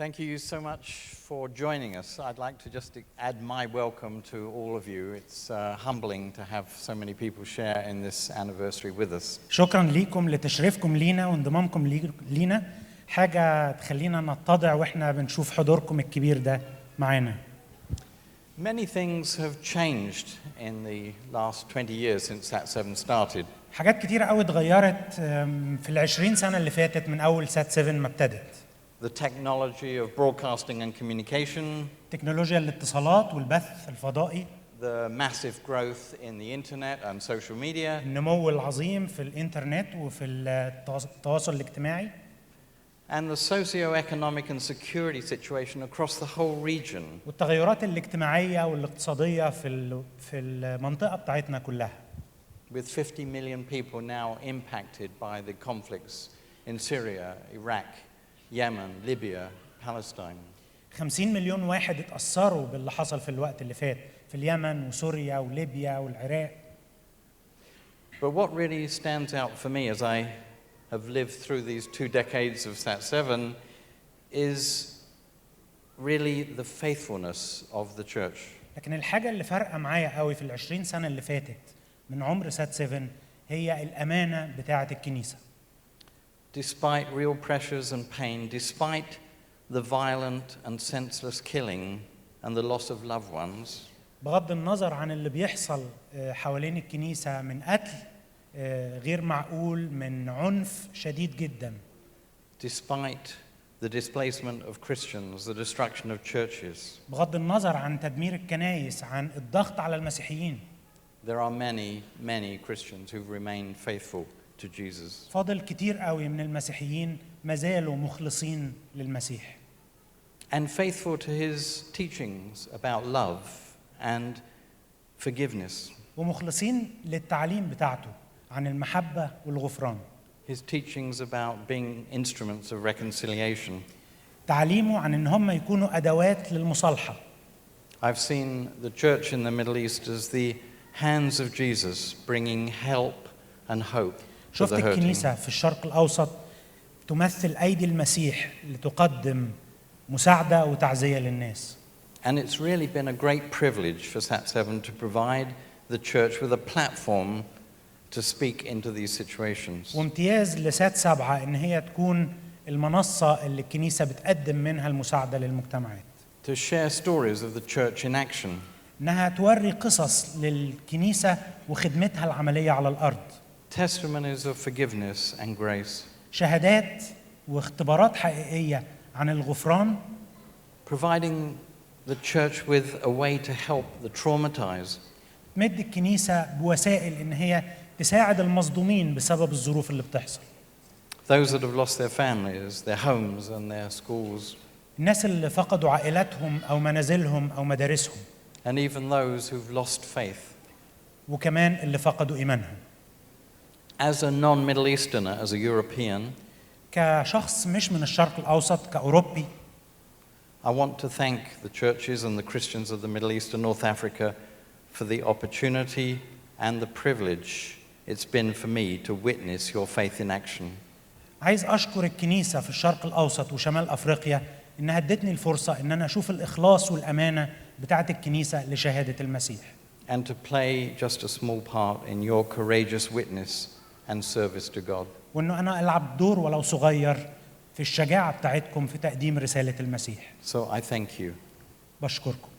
Thank you so much for joining us. I'd like to just add my welcome to all of you. It's humbling to have so many people share in this anniversary with us. شكرا ليكم لتشريفكم لينا وانضمامكم لينا، حاجة تخلينا نتضع واحنا بنشوف حضوركم الكبير ده معانا. Many things have changed in the last 20 years since سات-7 started. حاجات كتيرة قوي اتغيرت في ال20 سنة اللي فاتت من أول سات-7 ما ابتدت. The technology of broadcasting and communication, تكنولوجيا الاتصالات والبث الفضائي، the massive growth in the internet and social media, النمو العظيم في الإنترنت وفي التواصل الاجتماعي، and the socio-economic and security situation across the whole region. والتغيرات الاجتماعية والاقتصادية في المنطقة بتاعتنا كلها. With 50 million people now impacted by the conflicts in Syria, Iraq, Yemen, Libya, Palestine. 50 مليون واحد اتأثروا باللي حصل في الوقت اللي فات في اليمن وسوريا وليبيا والعراق. But what really stands out for me as I have lived through these 2 decades of سات-7 is really the faithfulness of the church. لكن الحاجة اللي فرقة معايا قوي في ال20 سنة اللي فاتت من عمر سات-7 هي الأمانة بتاعة الكنيسة. Despite real pressures and pain, despite the violent and senseless killing and the loss of loved ones, بغض النظر عن اللي بيحصل حوالين الكنيسة من قتل غير معقول، من عنف شديد جدا، despite the displacement of Christians, the destruction of churches, بغض النظر عن تدمير الكنائس، عن الضغط على المسيحيين، there are many Christians who've remained faithful to Jesus. فاضل كتير قوي من المسيحيين ما زالوا مخلصين للمسيح. And faithful to his teachings about love and forgiveness. ومخلصين للتعليم بتاعته عن المحبة والغفران. His teachings about being instruments of reconciliation. تعليمه عن إن هم يكونوا أدوات للمصالحة. I've seen the church in the Middle East as the hands of Jesus bringing help and hope. شفت الكنيسة في الشرق الأوسط تمثل أيدي المسيح لتقدم مساعدة وتعزية للناس. And it's really been a great privilege for سات-7 to provide the church with a platform to speak into these situations. وامتياز لسات-7 إن هي تكون المنصة اللي الكنيسة بتقدم منها المساعدة للمجتمعات. To share stories of the church in action. إنها توري قصص للكنيسة وخدمتها العملية على الأرض. Testimonies of forgiveness and grace. شهادات واختبارات حقيقية عن الغفران. Providing the church with a way to help the traumatized. تمد الكنيسة بوسائل إن هي تساعد المصدومين بسبب الظروف اللي بتحصل. Those that have lost their families, their homes and their schools. الناس اللي فقدوا عائلاتهم أو منازلهم أو مدارسهم. And even those who've lost faith. وكمان اللي فقدوا إيمانهم. As a non-Middle Easterner, as a European, كشخص مش من الشرق الأوسط كأوروبي، I want to thank the churches and the Christians of the Middle East and North Africa for the opportunity and the privilege it's been for me to witness your faith in action. عايز أشكر الكنيسة في الشرق الأوسط وشمال أفريقيا إنها ادتني الفرصة إن أنا أشوف الإخلاص والأمانة بتاعة الكنيسة لشهادة المسيح. And to play just a small part in your courageous witness and service to God. وإنه أنا ألعب دور ولو صغير في الشجاعة بتاعتكم في تقديم رسالة المسيح. So I thank you. بشكركم.